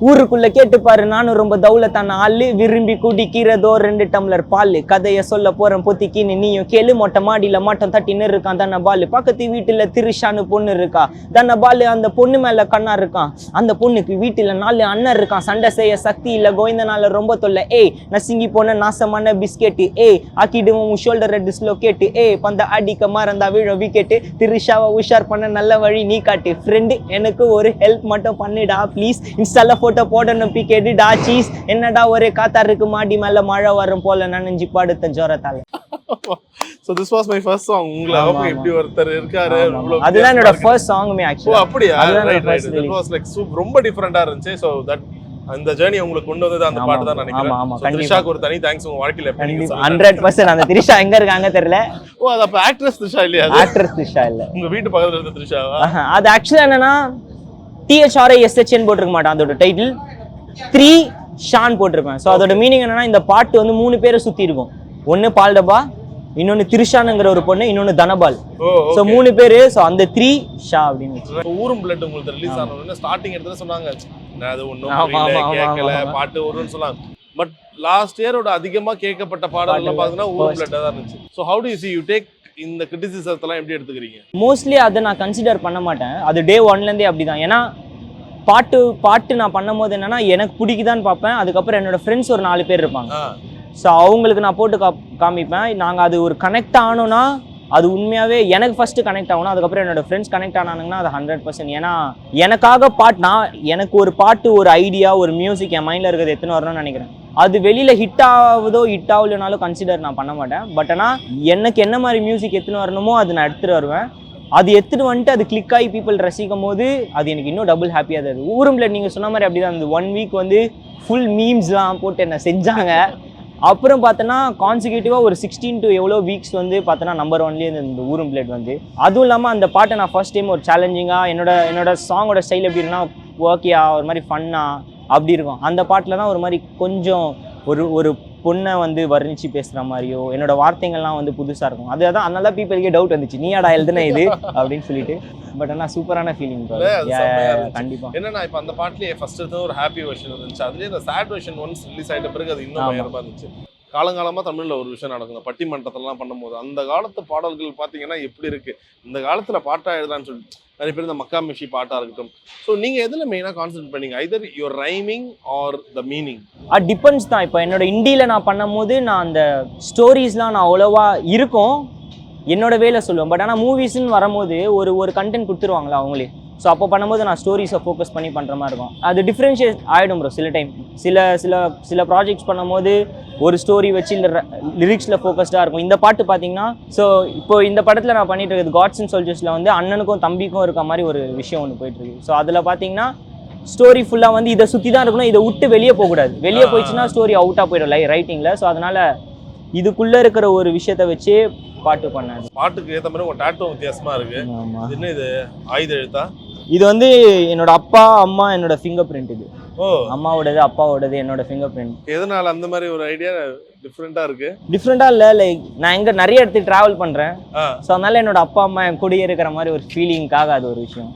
ஊருக்குள்ள கேட்டுப்பாரு நானும் ரொம்ப தௌலத்தான ஆளு விரும்பி குடிக்கிறதோ 2 டம்ளர் பால் கதைய சொல்ல போறேன் பொத்திக்கின்னு நீயும் கேளு மொட்டை மாடியில மாட்டம் தட்டின்னு இருக்கான் தன்ன பாலு பக்கத்து வீட்டுல திரிஷான்னு பொண்ணு இருக்கா தன்ன பாலு அந்த பொண்ணு மேல கண்ணா இருக்கான் அந்த பொண்ணுக்கு வீட்டுல 4 அண்ணன் இருக்கான் சண்டை செய்ய சக்தி இல்ல கோவிந்தனால ரொம்ப தொல்லை நசுங்கி போன நாசமான பிஸ்கெட்டு ஆக்கிடுவோம் ஷோல்டர் டிஸ்லோகேட்டு பந்த அடிக்க மறந்தா விழும் விக்கெட்டு திரிஷாவை உஷார் பண்ண நல்ல வழி நீ காட்டு ஃப்ரெண்டு எனக்கு ஒரு ஹெல்ப் மட்டும் பண்ணிடா ப்ளீஸ் இன்ஸ்டால போட்டோ போடணும் பிகேடுடா சீஸ் என்னடா ஒரே காத்தா இருக்கு மாடி மேல மழை வரும் போல நனைஞ்சு படுத்த ஜோரத்தால. So this was my first song. உங்களுக்கு எப்படி ஒருத்தர் இருக்காரு அதுதான் என்னோட ஃபர்ஸ்ட் சாங்குமே ஆக்சுவலி. அப்படியே ரைட் that was like ரொம்ப டிஃபரண்டா இருந்துச்சு. So that அந்த ஜர்னி உங்களுக்கு கொண்டு வந்தது அந்த பாட்டு தான் நினைக்கிறேன். திரிஷாக்கு ஒரு தனி தேங்க்ஸ் உங்க வாழ்க்கையில எப்படிங்க 100% அந்த திரிஷா எங்க இருக்காங்க தெரியல. அது அப்ப ஆக்ட்ரஸ் திரிஷா இல்லையா? ஆக்ட்ரஸ் திரிஷா இல்ல. உங்க வீட்டு பக்கத்துல இருந்த திரிஷாவா? அது ஆக்சுவலா என்னன்னா THRISHN போட்டிருக்க மாட்டான் அதோட டைட்டில் 3 ஷான் போட்டிருப்பேன். ஸோ அதோட மீனிங் என்னன்னா இந்த பாட்டு வந்து 3 பேரை சுத்தி இருக்கும். ஒன்னு பால்டபா, இன்னொன்னு திரிஷானுங்கிற ஒரு பொண்ணு, இன்னொன்னு தனபால். சோ 3 பேரு. சோ அந்த 3 ஷா அப்படின்னு. ஊரும் பிளட் உங்களுக்கு ரிலீஸ் ஆனோன்னு ஸ்டார்டிங் எடுத்து சொன்னாங்க அது ஒண்ணும் கேட்கல பாட்டு வரும்னு சொன்னாங்க. பட் லாஸ்ட் இயரோட அதிகமா கேட்கப்பட்ட பாடல் எல்லாம் பாத்தீங்கன்னா ஊரும் பிளட் தான் இருந்துச்சு. So how to you see you take இந்த கிரிட்டிசிசத்தெல்லாம் எப்படி எடுத்துக்கிறீங்க? மோஸ்ட்லி அதை நான் கன்சிடர் பண்ண மாட்டேன். அது டே 1லேருந்தே அப்படிதான். ஏன்னா பாட்டு நான் பண்ணும் போது என்னன்னா எனக்கு பிடிக்குதான்னு பார்ப்பேன். அதுக்கப்புறம் என்னோட ஃப்ரெண்ட்ஸ் ஒரு 4 பேர் இருப்பாங்க. ஸோ அவங்களுக்கு நான் போட்டு காமிப்பேன். நாங்கள் அது ஒரு கனெக்ட் ஆனோன்னா அது உண்மையாகவே எனக்கு ஃபஸ்ட்டு கனெக்ட் ஆகணும். அதுக்கப்புறம் என்னோட ஃப்ரெண்ட்ஸ் கனெக்ட் ஆனானுங்கன்னா அது 100%. ஏன்னா எனக்காக எனக்கு ஒரு பாட்டு, ஒரு ஐடியா, ஒரு மியூசிக் என் மைண்டில் இருக்கிறது எத்தனை வரணும்னு நினைக்கிறேன். அது வெளியில் ஹிட் ஆகலைனாலும் கன்சிடர் நான் பண்ண மாட்டேன். பட் ஆனால் எனக்கு என்ன மாதிரி மியூசிக் எத்தனை வரணுமோ அது நான் எடுத்துகிட்டு வருவேன். அது எடுத்துகிட்டு வந்துட்டு அது கிளிக் ஆகி பீப்புள் ரசிக்கும் போது அது எனக்கு இன்னும் டபுள் ஹாப்பியாக தான். ஊரும்ல நீங்கள் சொன்ன மாதிரி அப்படி தான். அந்த 1 வீக் வந்து ஃபுல் மீம்ஸ்லாம் போட்டு என்ன செஞ்சாங்க. அப்புறம் பார்த்தோன்னா கான்சிக்யூட்டிவாக ஒரு 16 to எவ்வளோ வீக்ஸ் வந்து பார்த்தோன்னா நம்பர் 1லேயே இந்த ஊரும் பிளேட் வந்து. அதுவும் இல்லாமல் அந்த பாட்டை நான் ஃபர்ஸ்ட் டைம் ஒரு சேலஞ்சிங்காக என்னோட சாங்கோட ஸ்டைல் எப்படி இருக்குன்னா ஓகேயா ஒரு மாதிரி ஃபன்னாக அப்படி இருக்கும். அந்த பாட்டில் தான் ஒரு மாதிரி கொஞ்சம் ஒரு பொண்ணை வந்து வர்ணிச்சு பேசுகிற மாதிரியோ என்னோட வார்த்தைகள்லாம் வந்து புதுசாக இருக்கும். அதுதான் அதனால பீப்புளுக்கே டவுட் வந்துச்சு நீயாடா எழுதுனா இது அப்படின்னு சொல்லிட்டு. பட் ஆனால் சூப்பரான ஃபீலிங் கண்டிப்பாக. என்னன்னா இப்போ அந்த பாட்டிலேயே ஃபர்ஸ்ட் எடுத்து ஒரு ஹாப்பி வெர்ஷன் இருந்துச்சு. அதுலேயே இந்த சேட் வெர்ஷன் ஒன்ஸ் ரிலீஸ் ஆகிட்ட பிறகு அது இன்னும் பயங்கரமாக இருந்துச்சு. காலங்காலமாக தமிழில் ஒரு விஷயம் நடக்குங்க, பட்டிமன்றத்தெல்லாம் பண்ணும்போது அந்த காலத்து பாடல்கள் பார்த்தீங்கன்னா எப்படி இருக்குது, இந்த காலத்தில் பாட்டாக எழுதான்னு சொல்லி நிறைய பேர் இந்த மக்கா மிஷி பாட்டாக இருக்கட்டும். ஸோ நீங்கள் எதில் மெயினாக கான்சென்ட்ரேட் பண்ணீங்க? Either your rhyming or the meaning? Depends தான். இப்போ என்னோட இண்டியில் நான் பண்ணும் போது நான் அந்த ஸ்டோரிஸ்லாம் நான் அவ்வளோவா இருக்கும் என்னோட வேலை சொல்லுவேன். பட் ஆனால் மூவிஸ்ன்னு வரும்போது ஒரு கண்டென்ட் கொடுத்துருவாங்களா அவங்களே. ஸோ அப்போ பண்ணும்போது நான் ஸ்டோரிஸை ஃபோக்கஸ் பண்ணி பண்ணுற மாதிரி இருக்கும். அது டிஃப்ரென்ஷியேட் ஆகிடும் ப்ரோ. சில டைம் சில ப்ராஜெக்ட்ஸ் பண்ணும்போது ஒரு ஸ்டோரி வச்சு இல்லை லிரிக்ஸில் ஃபோக்கஸ்டாக இருக்கும். இந்த பாட்டு பார்த்தீங்கன்னா ஸோ இப்போ இந்த படத்தில் நான் பண்ணிட்டு இருக்கிறது காட்ஸ் அண்ட் சோல்ஜர்ஸில் வந்து அண்ணனுக்கும் தம்பிக்கும் இருக்க மாதிரி ஒரு விஷயம் ஒன்று போயிட்டுருக்கு. ஸோ அதில் பார்த்தீங்கன்னா ஸ்டோரி ஃபுல்லாக வந்து இதை சுற்றி தான் இருக்கணும், இதை விட்டு வெளியே போகக்கூடாது. வெளியே போயிடுச்சுன்னா ஸ்டோரி அவுட்டாக போயிடும் ரைட்டிங்கில். ஸோ அதனால் இதுக்குள்ளே இருக்கிற ஒரு விஷயத்தை வச்சு பாட்டு பண்ணாது. பாட்டுக்கு ஏற்ற மாதிரி உங்கள் டாட்டோ வித்தியாசமாக இருக்குது. என்ன இது ஆயுத எழுத்தா? இது வந்து என்னோட அப்பா அம்மா என்னோட ஃபிங்கர் பிரிண்ட். இது அம்மாவோடது அப்பாவோடது என்னோட ஃபிங்கர் பிரிண்ட். எதனால அந்த மாதிரி ஒரு ஐடியா டிஃப்ரெண்டா இருக்கு? டிஃப்ரெண்டா இல்ல, லைக் நான் எங்க நிறைய இடத்துக்கு டிராவல் பண்றேன். ஸோ அதனால என்னோட அப்பா அம்மா என் கூடயே இருக்கிற மாதிரி ஒரு ஃபீலிங்காக அது ஒரு விஷயம்.